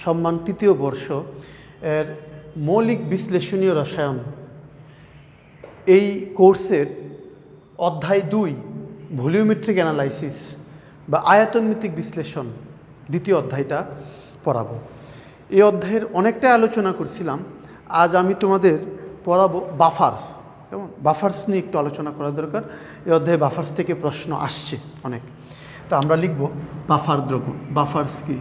সম্মান তৃতীয় বর্ষ এর মৌলিক বিশ্লেষণীয় রসায়ন এই কোর্সের অধ্যায় 2 ভলিওমেট্রিক অ্যানালাইসিস বা আয়তনমিতিক বিশ্লেষণ দ্বিতীয় অধ্যায়টা পড়াবো। এই অধ্যায়ের অনেকটা আলোচনা করছিলাম। আজ আমি তোমাদের পড়াবো বাফার। কেমন বাফার্স নিয়ে একটু আলোচনা করা দরকার। এই অধ্যায়ে বাফার্স থেকে প্রশ্ন আসছে অনেক। তো আমরা লিখব বাফার দ্রবণ। বাফার্স কি?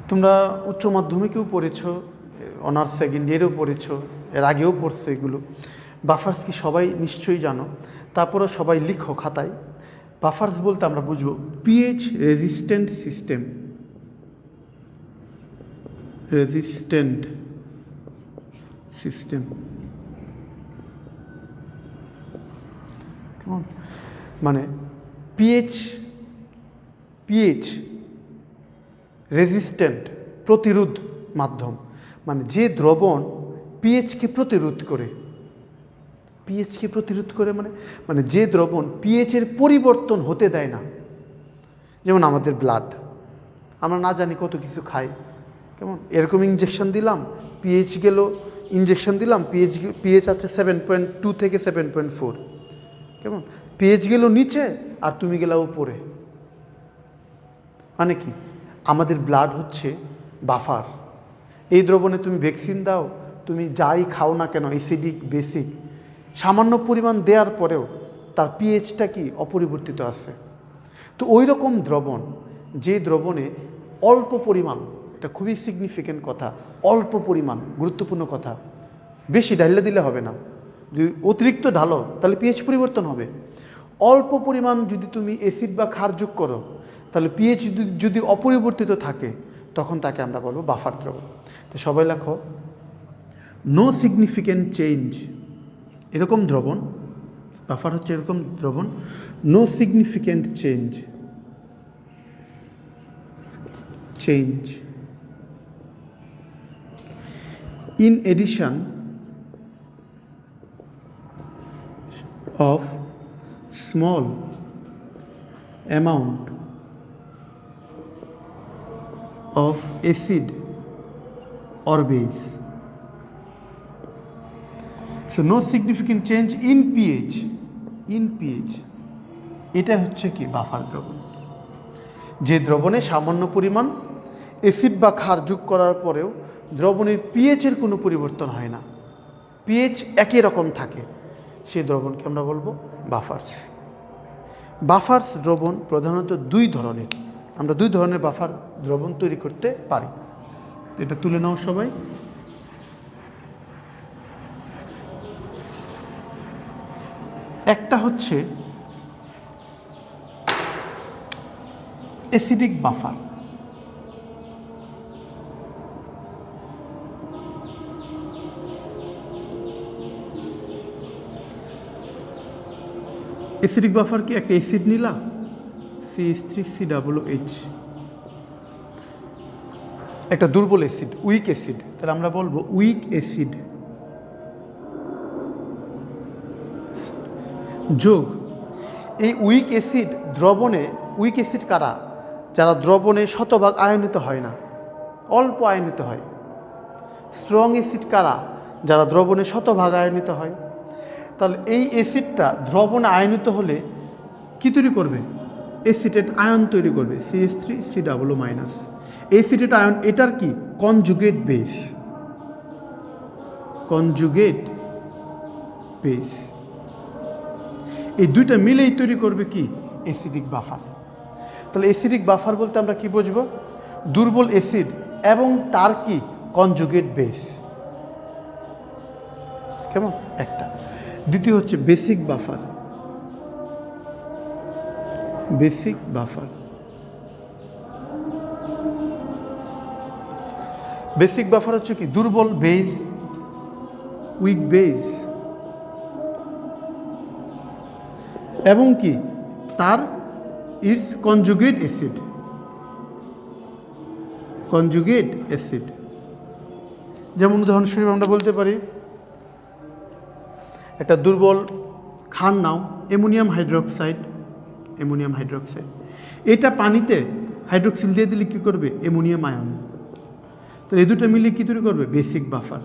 তোমরা উচ্চ মাধ্যমিকেও পড়েছো, অনার্স সেকেন্ড ইয়ারেও পড়েছো, এর আগেও পড়ছো এগুলো। বাফার্স কি সবাই নিশ্চয়ই জানো। তারপরে সবাই লিখো খাতায়। বাফার্স বলতে আমরা বুঝবো pH resistant system. Resistant system কেমন? মানে পিএইচ রেজিস্ট্যান্ট প্রতিরোধ মাধ্যম, মানে যে দ্রবণ পিএইচকে প্রতিরোধ করে। পিএইচকে প্রতিরোধ করে মানে যে দ্রবণ পিএইচের পরিবর্তন হতে দেয় না। যেমন আমাদের ব্লাড, আমরা না জানি কত কিছু খাই। কেমন এরকম ইঞ্জেকশন দিলাম, পিএইচ গেল, ইঞ্জেকশন দিলাম, পিএইচ আছে 7.2 থেকে 7.4। কেমন পিএইচ গেল নিচে আর তুমি গেলা উপরে। মানে কি আমাদের ব্লাড হচ্ছে বাফার। এই দ্রবণে তুমি ভ্যাকসিন দাও, তুমি যাই খাও না কেন, অ্যাসিডিক বেসিক, সামান্য পরিমাণ দেওয়ার পরেও তার পিএইচটা কি অপরিবর্তিত আছে। তো ওই রকম দ্রবণ, যে দ্রবণে অল্প পরিমাণ, এটা খুবই সিগনিফিক্যান্ট কথা, অল্প পরিমাণ গুরুত্বপূর্ণ কথা, বেশি ঢাইলে দিলে হবে না। যদি অতিরিক্ত ঢালো তাহলে পিএইচ পরিবর্তন হবে। অল্প পরিমাণ যদি তুমি অ্যাসিড বা ক্ষার যোগ করো তাহলে পিএইচ যদি অপরিবর্তিত থাকে তখন তাকে আমরা বলবো বাফার দ্রবণ। তো সবাই লেখো নো সিগনিফিক্যান্ট চেঞ্জ। এরকম দ্রবণ, বাফার হচ্ছে এরকম দ্রবণ, no significant change in addition of small amount of acid or base. So no significant change in pH. এটা হচ্ছে কি বাফার দ্রবণ। যে দ্রবণে সামান্য পরিমাণ অ্যাসিড বা ক্ষার যোগ করার পরেও দ্রবণের পিএইচের কোনো পরিবর্তন হয় না, পিএইচ একই রকম থাকে, সেই দ্রবণকে আমরা বলবো বাফার্স। বাফার্স দ্রবণ প্রধানত 2 ধরনের। আমরা 2 ধরনের বাফার দ্রবণ তৈরি করতে পারি। এটা তুলে নাও সবাই। একটা হচ্ছে অ্যাসিডিক বাফার। অ্যাসিডিক বাফার কি একটা অ্যাসিড নিলা CH3COOH, একটা দুর্বল অ্যাসিড, উইক অ্যাসিড, তাহলে আমরা বলবো উইক অ্যাসিড যোগ এই উইক অ্যাসিড দ্রবণে। উইক অ্যাসিড কারা? যারা দ্রবণে শতভাগ আয়নিত হয় না, অল্প আয়নিত হয়। স্ট্রং অ্যাসিড কারা? যারা দ্রবণে শতভাগ আয়নিত হয়। তাহলে এই অ্যাসিডটা দ্রবণে আয়নিত হলে কি তৈরি করবে? অ্যাসিটেট আয়ন তৈরি করবে, CH3COO-। অ্যাসিটেট আয়ন এটার কি কনজুগেট বেস। এই দুইটা মিলেই তৈরি করবে কি অ্যাসিডিক বাফার। তাহলে অ্যাসিডিক বাফার বলতে আমরা কি বুঝবো? দুর্বল অ্যাসিড এবং তার কি কনজুগেট বেস। কেমন একটা। দ্বিতীয় হচ্ছে বেসিক বাফার। বেসিক বাফার হচ্ছে কি দুর্বল বেস, উইক বেস, এবং কি তার ইটস কনজুগেট অ্যাসিড। যেমন উদাহরণস্বরূপ আমরা বলতে পারি একটা দুর্বল ক্ষার নাও, অ্যামোনিয়াম হাইড্রোক্সাইড, অ্যামোনিয়াম হাইড্রোক্সাইড। এটা পানিতে হাইড্রোক্সিল দিয়ে দিলে কী করবে? Ammonium ion. তো এই দুটো মিলিয়ে কী তৈরি করবে? Basic buffer.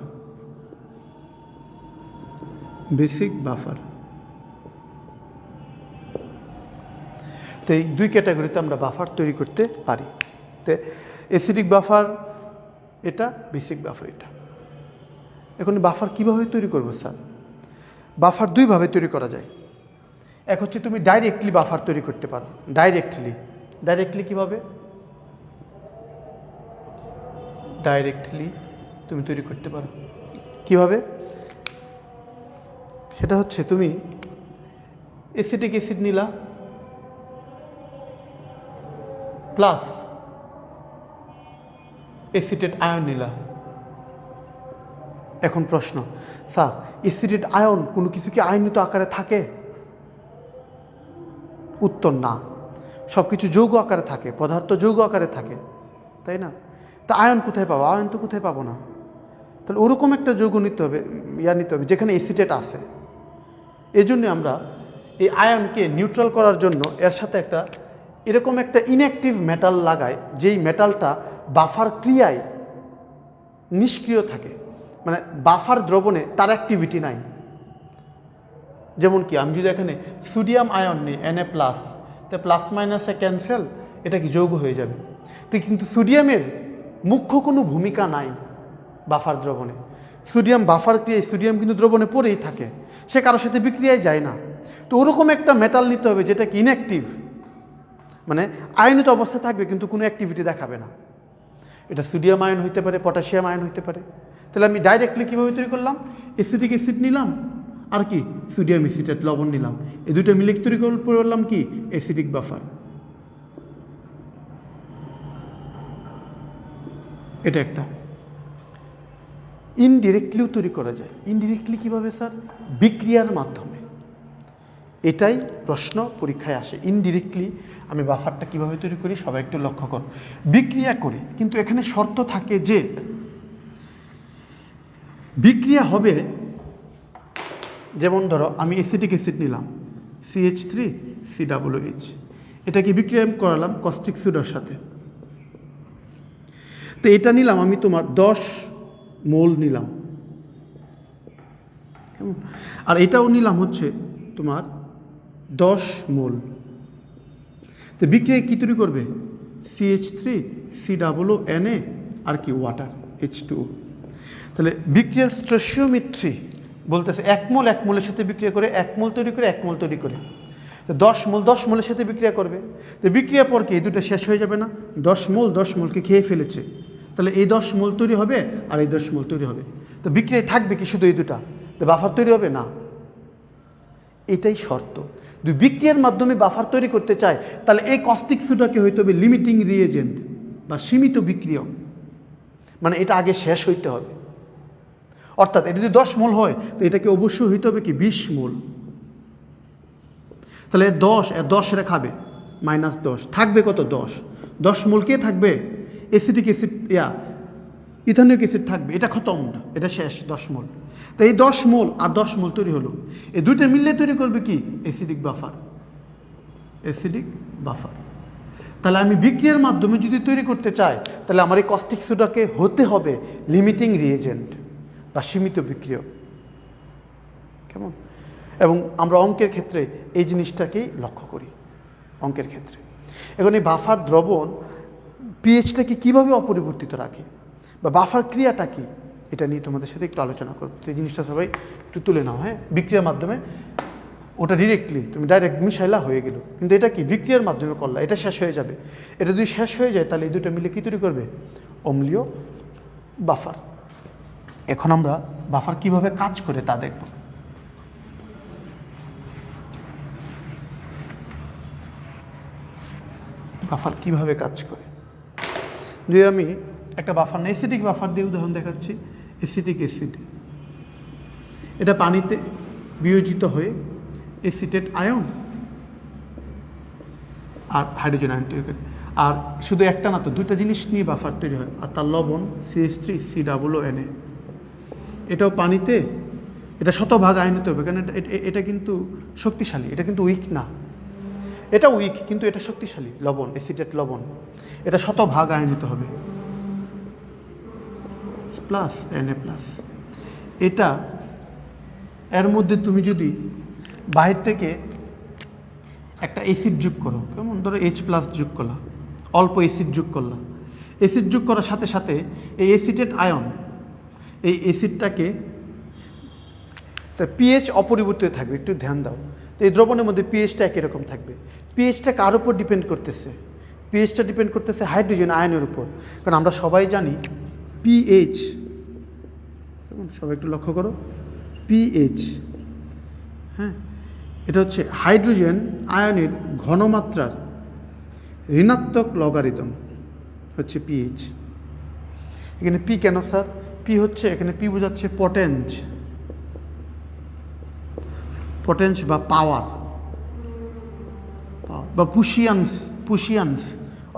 Basic buffer. তো এই দুই ক্যাটাগরিতে আমরা বাফার তৈরি করতে পারি। তো অ্যাসিডিক বাফার এটা, বেসিক বাফার এটা। এখন বাফার কীভাবে তৈরি করবো স্যার? বাফার দুইভাবে তৈরি করা যায়। এক হচ্ছে তুমি ডাইরেক্টলি বাফার তৈরি করতে পারো। ডাইরেক্টলি কীভাবে? ডাইরেক্টলি তুমি তৈরি করতে পারো কিভাবে? সেটা হচ্ছে তুমি অ্যাসিটিক অ্যাসিড নিলা প্লাস অ্যাসিটেট আয়ন নিলা। এখন প্রশ্ন, স্যার অ্যাসিটেট আয়ন কোনো কিছু কি আয়নিত আকারে থাকে? উত্তর না, সব কিছু যৌগ আকারে থাকে, পদার্থ যৌগ আকারে থাকে, তাই না? তা আয়ন কোথায় পাবো? আয়ন তো কোথায় পাবো না। তাহলে ওরকম একটা যৌগ নিতে হবে, নিতে হবে যেখানে অ্যাসিটেট আছে। এই জন্য আমরা এই আয়নকে নিউট্রাল করার জন্য এর সাথে একটা এরকম একটা ইনঅ্যাক্টিভ মেটাল লাগায়, যেই মেটালটা বাফার ক্রিয়ায় নিষ্ক্রিয় থাকে, মানে বাফার দ্রবণে তার অ্যাক্টিভিটি নাই। যেমন কি আমি যদি এখানে সোডিয়াম আয়ন নিই Na+, তো প্লাস মাইনাসে ক্যান্সেল, এটা কি যৌগ হয়ে যাবে। তো কিন্তু সোডিয়ামের মুখ্য কোনো ভূমিকা নাই বাফার দ্রবণে। সোডিয়াম বাফার ক্রিয়ায় সোডিয়াম কিন্তু দ্রবণে পড়েই থাকে, সে কারোর সাথে বিক্রিয়ায় যায় না। তো ওরকম একটা মেটাল নিতে হবে যেটা কি ইনঅ্যাক্টিভ, মানে আয়নিত অবস্থা থাকবে কিন্তু কোনো অ্যাক্টিভিটি দেখাবে না। এটা সোডিয়াম আয়ন হইতে পারে, পটাশিয়াম আয়ন হইতে পারে। তাহলে আমি ডাইরেক্টলি কীভাবে তৈরি করলাম? অ্যাসিটিক অ্যাসিড নিলাম আর কি সোডিয়াম অ্যাসিটেট লবণ নিলাম, এই দুটো মিলে তৈরি করলাম কি অ্যাসিডিক বাফার। এটা একটা। ইনডিরেক্টলিও তৈরি করা যায়। ইনডিরেক্টলি কীভাবে স্যার? বিক্রিয়ার মাধ্যমে। এটাই প্রশ্ন পরীক্ষায় আসে। ইনডিরেক্টলি আমি বাফারটা কীভাবে তৈরি করি সবাই একটু লক্ষ্য কর। বিক্রিয়া করি, কিন্তু এখানে শর্ত থাকে যে বিক্রিয়া হবে, যেমন ধরো আমি অ্যাসিটিক অ্যাসিড নিলাম CH3COOH, এটাকে বিক্রিয়া করালাম কস্টিক সোডার সাথে। তো এটা নিলাম আমি তোমার 10 মোল নিলাম, কেমন? আর এটাও নিলাম হচ্ছে তোমার 10 মোল। তো বিক্রিয়া কী তৈরি করবে? CH3COONA আর কি ওয়াটার H2O। তাহলে বিক্রিয়ার স্টোচিওমেট্রি বলতেছে 1 মোল 1 মোলের সাথে বিক্রিয়া করে 1 মোল তৈরি করে 1 মোল তৈরি করে। তো 10 মোল 10 মোলের সাথে বিক্রিয়া করবে। তো বিক্রিয়ার পর কি এই দুটো শেষ হয়ে যাবে না? 10 মোলকে খেয়ে ফেলেছে, তাহলে এই 10 মোল তৈরি হবে আর এই 10 মোল তৈরি হবে। তো বিক্রিয়ায় থাকবে কি শুধু এই দুটা? তো বাফার তৈরি হবে না। এটাই শর্ত। যদি বিক্রিয়ার মাধ্যমে বাফার তৈরি করতে চায় তাহলে এই কস্টিক সোডাকে হইতে হবে লিমিটিং রিয়েজেন্ট বা সীমিত বিক্রিয়ক, মানে এটা আগে শেষ হইতে হবে। অর্থাৎ এটা যদি 10 মোল হয় তো এটাকে অবশ্যই হইতে হবে কি 20 মোল। তাহলে 10 এরা খাবে -10 থাকবে কত? 10 মোল কে থাকবে? অ্যাসিটিক অ্যাসিড ইথানোয়িক অ্যাসিড থাকবে, এটা খতম, এটা শেষ 10 মোল। তো এই 10 মোল আর 10 মোল তৈরি হলো, এই দুইটা মিললে তৈরি করবে কি অ্যাসিডিক বাফার। Acidic buffer. তাহলে আমি বিক্রিয়ার মাধ্যমে যদি তৈরি করতে চাই তাহলে আমার এই কস্টিক সোডাকে হতে হবে লিমিটিং রিয়েজেন্ট বা সীমিত বিক্রিয়ক, কেমন? এবং আমরা অঙ্কের ক্ষেত্রে এই জিনিসটাকেই লক্ষ্য করি অঙ্কের ক্ষেত্রে। এখন এই বাফার দ্রবণ পিএইচটাকে কীভাবে অপরিবর্তিত রাখে বা বাফার ক্রিয়াটা কি, এটা নিয়ে তোমাদের সাথে একটু আলোচনা করবো। তো এই জিনিসটা সবাই একটু তুলে নাও। হ্যাঁ, বিক্রিয়ার মাধ্যমে ওটা ডিরেক্টলি তুমি ডাইরেক্ট মিশাইলা হয়ে গেল, কিন্তু এটা কি বিক্রিয়ার মাধ্যমে করলা, এটা শেষ হয়ে যাবে। এটা যদি শেষ হয়ে যায় তাহলে এই দুটো মিলে কী তৈরি করবে? অম্লীয় বাফার। এখন আমরা বাফার কিভাবে কাজ করে তা দেখব। বাফার কিভাবে কাজ করে, যদি আমি একটা বাফার না অ্যাসিডিক বাফার দিয়ে উদাহরণ দেখাচ্ছি। অ্যাসিটিক অ্যাসিড, এটা পানিতে বিয়োজিত হয়ে অ্যাসিটেট আয়ন আর হাইড্রোজেন আয়ন তৈরি করে। আর শুধু একটা না তো, দুইটা জিনিস নিয়ে বাফার তৈরি হয়। আর তার লবণ CH3COONA, এটাও পানিতে, এটা শতভাগ আয়নিত হবে, কারণ এটা কিন্তু শক্তিশালী, এটা কিন্তু উইক না। এটা উইক, কিন্তু এটা শক্তিশালী লবণ, এসিটেট লবণ। এটা শতভাগ আয়নিত হবে, প্লাস Na+। এটা এর মধ্যে তুমি যদি বাহির থেকে একটা অ্যাসিড যোগ করো, কেমন ধরো H+ যোগ করলা, অল্প অ্যাসিড যোগ করলা, অ্যাসিড যোগ করার সাথে সাথে এই অ্যাসিটেট আয়ন, এই অ্যাসিডটাকে পিএইচ অপরিবর্তিত থাকবে, একটু ধ্যান দাও। তো এই দ্রবণের মধ্যে পিএইচটা একই রকম থাকবে। পিএইচটা কার উপর ডিপেন্ড করতেছে? পিএইচটা ডিপেন্ড করতেছে হাইড্রোজেন আয়নের উপর। কারণ আমরা সবাই জানি পিএইচ, সবাই একটু লক্ষ্য করো, পিএইচ, হ্যাঁ, এটা হচ্ছে হাইড্রোজেন আয়নের ঘনমাত্রার ঋণাত্মক লগারিদম হচ্ছে পিএইচ। এখানে পি কেন স্যার? পি হচ্ছে, এখানে পি বোঝাচ্ছে পটেন্স, পটেন্স বা পাওয়ার বা পুশিয়ান্স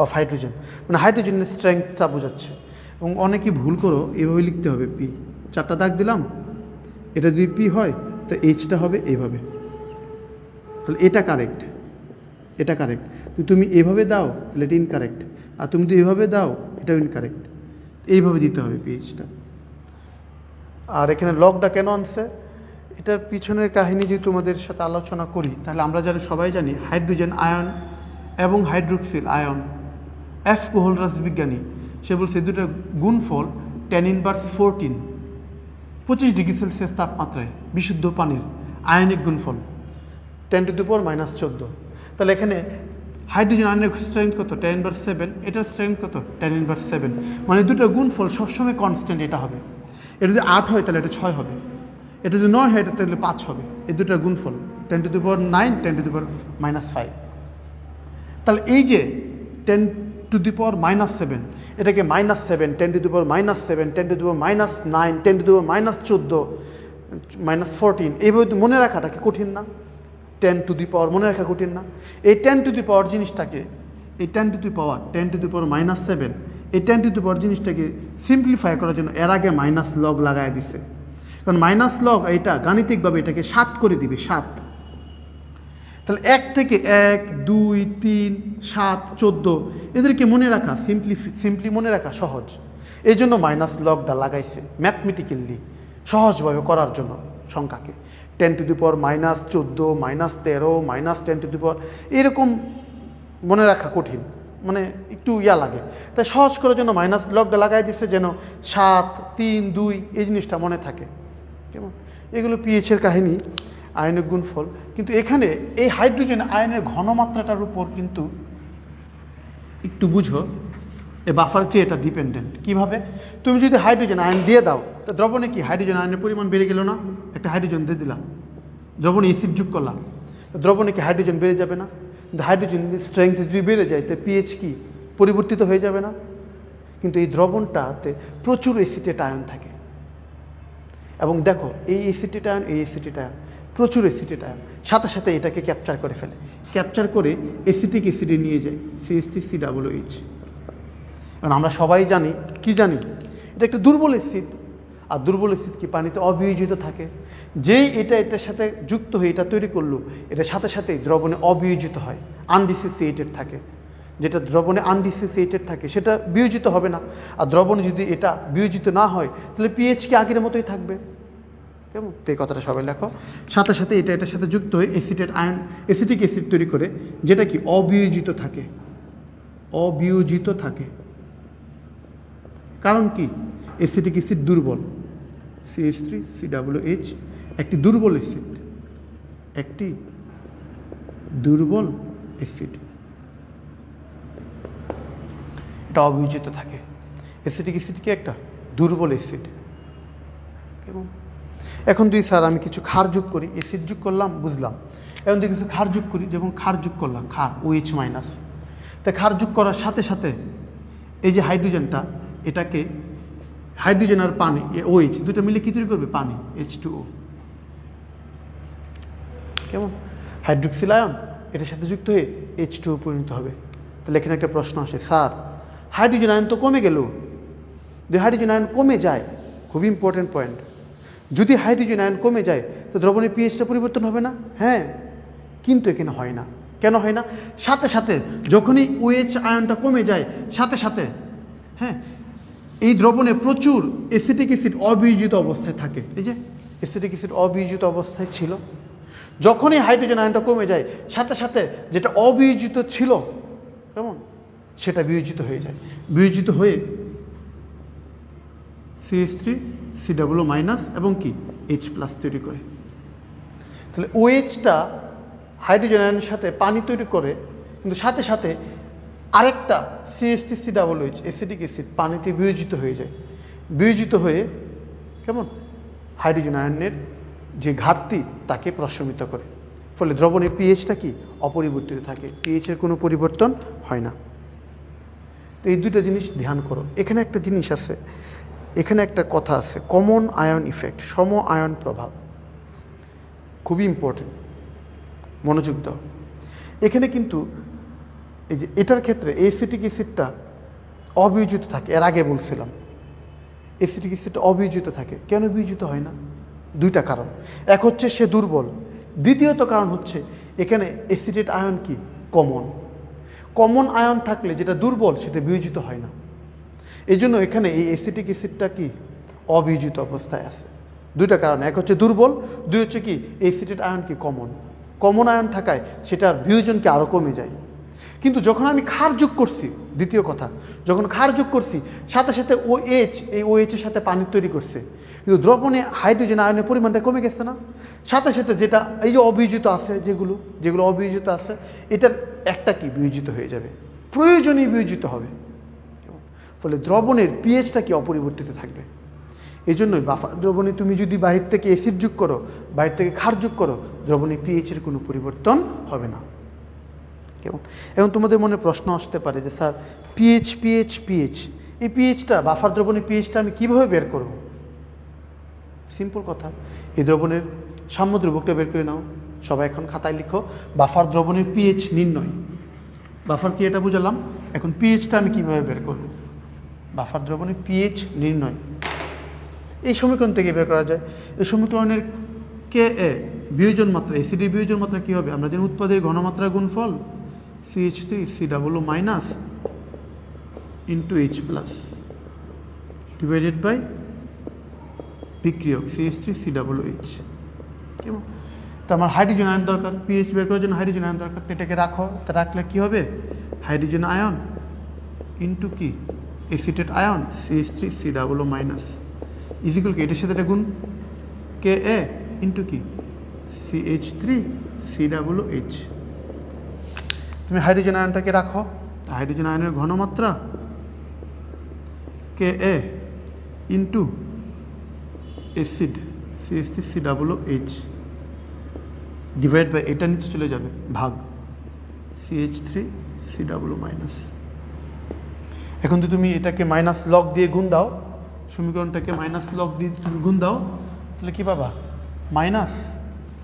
অফ হাইড্রোজেন, মানে হাইড্রোজেনের স্ট্রেংথটা বোঝাচ্ছে। এবং অনেকে ভুল করো, এভাবে লিখতে হবে, পি 4টা দাগ দিলাম, এটা যদি পি হয় তো এইচটা হবে এইভাবে, তাহলে এটা কারেক্ট, এটা কারেক্ট। তুমি এভাবে দাও তাহলে এটা ইনকারেক্ট, আর তুমি যদি এভাবে দাও এটাও ইনকারেক্ট। এইভাবে দিতে হবে পিএইচটা। আর এখানে লগটা কেন আনছে, এটার পিছনের কাহিনী যদি তোমাদের সাথে আলোচনা করি তাহলে আমরা সবাই জানি হাইড্রোজেন আয়ন এবং হাইড্রোক্সিল আয়ন, এফ কোহল রাসবিজ্ঞানী, সে বলছে দুটোর গুণফল 10⁻14, 25 ডিগ্রি সেলসিয়াস তাপমাত্রায় বিশুদ্ধ পানির আয়নিক গুণফল 10⁻14। তাহলে এখানে হাইড্রোজেন আয়নের স্ট্রেংথ কত? 10⁻7, এটার স্ট্রেংথ কত? 10⁻7, মানে দুটোর গুণফল সবসময় কনস্ট্যান্ট এটা হবে। এটা যদি 8 হয় তাহলে এটা 6 হবে, এটা যদি 9 হয় এটা তাহলে 5 হবে। এই দুটোর গুণফল 10⁻9, 10⁻5। তাহলে এই যে 10⁻7, এটাকে -7, 10⁻7, 10⁻9, 10⁻14, এইভাবে মনে রাখাটা কি কঠিন না? 10 মনে রাখা কঠিন না? এই 10 জিনিসটাকে, এই 10⁻7, এই 10 জিনিসটাকে সিম্পলিফাই করার জন্য এর আগে মাইনাস লগ লাগায় দিছে। কারণ মাইনাস লগ এটা গাণিতিকভাবে এটাকে 7 করে দিবে, 7। তাহলে 1 থেকে 1, 2, 3, 7, 14 এদেরকে মনে রাখা সিম্পলি মনে রাখা সহজ। এই জন্য মাইনাস লগটা লাগাইছে ম্যাথমেটিক্যালি সহজভাবে করার জন্য সংখ্যাকে। 10⁻−14, -13, -10, এরকম মনে রাখা কঠিন, মানে একটু লাগে। তাই সহজ করার জন্য মাইনাস লগটা লাগাই দিচ্ছে যেন 7, 3, 2 এই জিনিসটা মনে থাকে। কেমন? এগুলো পিএইচের কাহিনী, আয়নিক গুণফল। কিন্তু এখানে এই হাইড্রোজেন আয়নের ঘনমাত্রাটার উপর কিন্তু একটু বুঝো, এই বাফারটি এটা ডিপেন্ডেন্ট। কিভাবে? তুমি যদি হাইড্রোজেন আয়ন দিয়ে দাও তো দ্রবণে কি হাইড্রোজেন আয়নের পরিমাণ বেড়ে গেল না? একটা হাইড্রোজেন দিয়ে দিলাম, দ্রবণে অ্যাসিড যোগ করলাম, তো দ্রবণে কি হাইড্রোজেন বেড়ে যাবে না? কিন্তু হাইড্রোজেন স্ট্রেংথ যদি বেড়ে যায় তো পিএইচ কি পরিবর্তিত হয়ে যাবে না? কিন্তু এই দ্রবণটাতে প্রচুর অ্যাসিটেট আয়ন থাকে। এবং দেখো এই অ্যাসিটেট আয়ন, এই অ্যাসিটেট আয়ন, প্রচুর অ্যাসিটেট আয়ন সাথে সাথে এটাকে ক্যাপচার করে ফেলে, ক্যাপচার করে অ্যাসিটিক অ্যাসিডে নিয়ে যায়, CH3COOH। কারণ আমরা সবাই জানি, কি জানি, এটা একটা দুর্বল অ্যাসিড। আর দুর্বল অ্যাসিড কি পানিতে অবিয়োজিত থাকে। যেই এটার সাথে যুক্ত হয়ে এটা তৈরি করলো, এটার সাথে সাথেই দ্রবণে অবিয়োজিত হয়, আনডিসোসিয়েটেড থাকে। যেটা দ্রবণে আনডিসোসিয়েটেড থাকে সেটা বিয়োজিত হবে না। আর দ্রবণে যদি এটা বিয়োজিত না হয় তাহলে পিএইচ কি আগের মতোই থাকবে। কেমন? তো এই কথাটা সবাই লেখো। সাথে সাথে এটার সাথে যুক্ত হয়ে অ্যাসিটেট আয়ন, অ্যাসিটিক অ্যাসিড তৈরি করে, যেটা কি অবিয়োজিত থাকে, অবিয়োজিত থাকে। কারণ কি? অ্যাসিটিক অ্যাসিড দুর্বল, CH3COOH একটি দুর্বল অ্যাসিড, একটি দুর্বল অ্যাসিড, এটা অবিয়োজিত থাকে। অ্যাসিটিক অ্যাসিড কি একটা দুর্বল অ্যাসিড। কেমন? এখন তুই স্যার আমি কিছু ক্ষার যোগ করি, অ্যাসিড যোগ করলাম বুঝলাম, এখন তুই কিছু ক্ষার যোগ করি, যেমন ক্ষার যোগ করলাম, ক্ষার OH-। তাই ক্ষার যোগ করার সাথে সাথে এই যে হাইড্রোজেনটা, এটাকে হাইড্রোজেন আর পানি, OH দুটো মিলে কী তৈরি করবে? পানি, H2O। কেমন? হাইড্রোক্সিল আয়ন এটার সাথে যুক্ত হয়ে H2O পরিণত হবে। তাহলে এখানে একটা প্রশ্ন আসে, স্যার হাইড্রোজেন আয়ন তো কমে গেল, যদি হাইড্রোজেন আয়ন কমে যায়, খুব ইম্পর্টেন্ট পয়েন্ট, যদি হাইড্রোজেন আয়ন কমে যায় তো দ্রবণের পিএইচটা পরিবর্তন হবে না? হ্যাঁ, কিন্তু এখানে হয় না। কেন হয় না? সাথে সাথে যখনই OH আয়নটা কমে যায় সাথে সাথে, হ্যাঁ, এই দ্রবণে প্রচুর অ্যাসিটিক অ্যাসিড অবিয়োজিত অবস্থায় থাকে। এই যে অ্যাসিটিক অ্যাসিড অবিয়োজিত অবস্থায় ছিল, যখনই হাইড্রোজেন আয়নটা কমে যায় সাথে সাথে যেটা অবিয়োজিত ছিল কেমন সেটা বিয়োজিত হয়ে যায়, বিয়োজিত হয়ে CH3COO- এবং কি H+ তৈরি করে। তাহলে OHটা হাইড্রোজেন আয়নের সাথে পানি তৈরি করে, কিন্তু সাথে সাথে আরেকটা CH3COOH অ্যাসিটিক অ্যাসিড পানিতে বিয়োজিত হয়ে যায়, বিয়োজিত হয়ে কেমন হাইড্রোজেন আয়নের যে ঘাটতি তাকে প্রশমিত করে। ফলে দ্রবণের পিএইচটা কি অপরিবর্তিত থাকে, পিএইচের কোনো পরিবর্তন হয় না। তো এই দুটো জিনিস ধ্যান করো। এখানে একটা জিনিস আছে, এখানে একটা কথা আছে, কমন আয়ন ইফেক্ট, সম আয়ন প্রভাব, খুবই ইম্পর্টেন্ট, মনোযোগ দাও। এখানে কিন্তু এই যে এটার ক্ষেত্রে অ্যাসিটিক অ্যাসিডটা অবিয়োজিত থাকে, এর আগে বলছিলাম অ্যাসিটিক অ্যাসিডটা অবিয়োজিত থাকে। কেন বিয়োজিত হয় না? দুইটা কারণ। এক হচ্ছে সে দুর্বল, দ্বিতীয়ত কারণ হচ্ছে এখানে অ্যাসিটেট আয়ন কি কমন, কমন আয়ন থাকলে যেটা দুর্বল সেটা বিয়োজিত হয় না। এই জন্য এখানে এই অ্যাসিটিক অ্যাসিডটা কি অবিয়োজিত অবস্থায় আছে। দুইটা কারণ, এক হচ্ছে দুর্বল, দুই হচ্ছে কি অ্যাসিটেট আয়ন কি কমন, কমন আয়ন থাকায় সেটার বিয়োজনকে আরও কমে যায়। কিন্তু যখন আমি ক্ষার যোগ করছি, দ্বিতীয় কথা, যখন ক্ষার যোগ করছি সাথে সাথে OH, এই OH এর সাথে পানি তৈরি করছে, কিন্তু দ্রবণে হাইড্রোজেন আয়নের পরিমাণটা কমে গেছে না? সাথে সাথে যেটা এই যে অবিয়োজিত আছে, যেগুলো অবিয়োজিত আছে, এটার একটা কি বিয়োজিত হয়ে যাবে, প্রয়োজনীয় বিয়োজিত হবে। ফলে দ্রবণের পিএইচটা কি অপরিবর্তিত থাকবে। এই জন্যই বাফার দ্রবণে তুমি যদি বাহির থেকে অ্যাসিড যোগ করো, বাহির থেকে ক্ষার যোগ করো, দ্রবণের পিএইচের কোনো পরিবর্তন হবে না। কেমন? এবং তোমাদের মনে প্রশ্ন আসতে পারে যে স্যার পিএইচ, এই পিএইচটা বাফার দ্রবণের পিএইচটা আমি কীভাবে বের করব? সিম্পল কথা, এই দ্রবণের সাম্য ধ্রুবকটা বের করে নাও। সবাই এখন খাতায় লিখো, বাফার দ্রবণের পিএইচ নির্ণয়। বাফার কি এটা বুঝালাম, এখন পিএইচটা আমি কীভাবে বের করব? বাফার দ্রবণের পিএইচ নির্ণয় এই সমীকরণ থেকে বের করা যায়। এই সমীকরণের Ka বিয়োজন মাত্রা, অ্যাসিডের বিয়োজন মাত্রা কী হবে? আমরা জানি উৎপাদের ঘনমাত্রা গুণফল CH3COO- into H+ divided by বিক্রিয়ক CH3COOH। কেমন? তো আমার হাইড্রোজেন আয়ন দরকার, পিএইচ বের করার জন্য হাইড্রোজেন আয়ন দরকার, এটাকে রাখো। তা রাখলে কী হবে? হাইড্রোজেন আয়ন ইন্টু কি অ্যাসিটেট আয়ন CH3COO- ইজিক্যাল কি এটার সাথে এটা গুণ Ka ইন্টু কি CH3COOH। তুমি হাইড্রোজেন আয়নটাকে রাখো, হাইড্রোজেন আয়নের ঘনমাত্রা Ka into acid CH3COOH divide by, এটা নিচে চলে যাবে ভাগ CH3COO-। এখন তো তুমি এটাকে মাইনাস লগ দিয়ে গুণ দাও, সমীকরণটাকে মাইনাস লগ দিয়ে তুমি গুণ দাও, তাহলে কী পাবা? Minus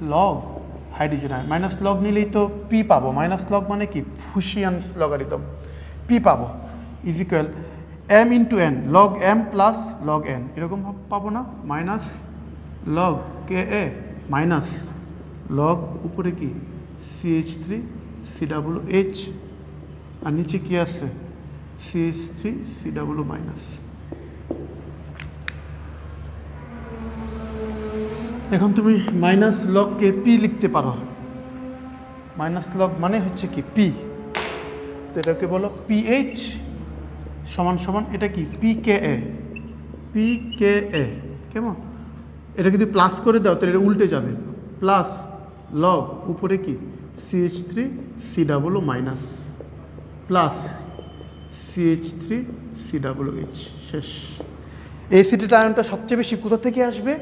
log hydrogen ion, minus log নিলেই তো পি পাবো। মাইনাস লগ মানে কি ফুশিয়ানস লগারিদম, পি পাবো is equal m into n, log m plus log n, এরকম পাবো না? Minus log Ka minus log উপরে কি CH3COOH আর নিচে কি আছে CH3COO-। এখন তুমি মাইনাস লগকে পি লিখতে পারো, মাইনাস লগ মানে হচ্ছে কি পি, তো এটাকে বলো পিএইচ সমান সমান এটা কি PKa, কেমন? এটা যদি প্লাস করে দাও তাহলে এটা উল্টে যাবে, প্লাস লগ উপরে কি CH3COO- প্লাস CH3COOH শেষ। অ্যাসিটেট আয়নটা সবচেয়ে বেশি কোথা থেকে আসবে?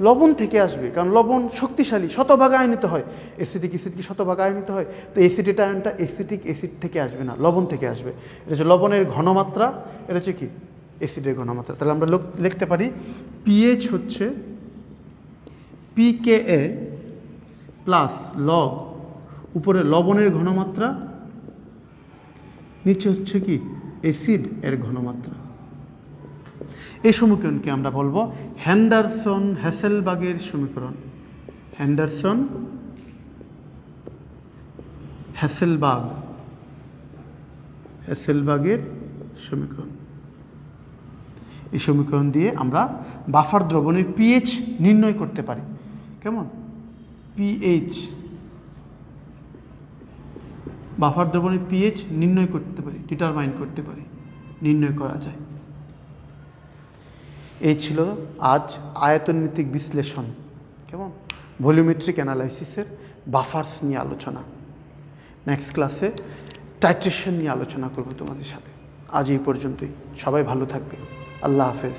লবণ থেকে আসবে, কারণ লবণ শক্তিশালী, শতভাগ আয়নিত হয়। অ্যাসিটিক অ্যাসিড কি শতভাগ আয়নিত হয়? তো অ্যাসিটেট আয়নটা অ্যাসিটিক অ্যাসিড থেকে আসবে না, লবণ থেকে আসবে। এটা হচ্ছে লবণের ঘনমাত্রা, এটা হচ্ছে কি অ্যাসিডের ঘনমাত্রা। তাহলে আমরা লিখতে পারি পিএইচ হচ্ছে Pka প্লাস লগ উপরে লবণের ঘনমাত্রা, নিচে হচ্ছে কি অ্যাসিড এর ঘনমাত্রা। এই সমীকরণকে আমরা বলবো হ্যান্ডারসন হ্যাসেলবাগের সমীকরণ। হ্যান্ডারসন হ্যাসেলবাগের সমীকরণ। এই সমীকরণ দিয়ে আমরা বাফার দ্রবণের পিএইচ নির্ণয় করতে পারি। কেমন? পিএইচ, বাফার দ্রবণের পিএইচ নির্ণয় করতে পারি, ডিটারমাইন করতে পারি, নির্ণয় করা যায়। এই ছিল আজ আয়তনভিত্তিক বিশ্লেষণ, কেমন, ভলিউমেট্রিক অ্যানালাইসিসের বাফার্স নিয়ে আলোচনা। নেক্সট ক্লাসে টাইট্রেশন নিয়ে আলোচনা করব তোমাদের সাথে। আজ এই পর্যন্তই। সবাই ভালো থাকবে। আল্লাহ হাফেজ।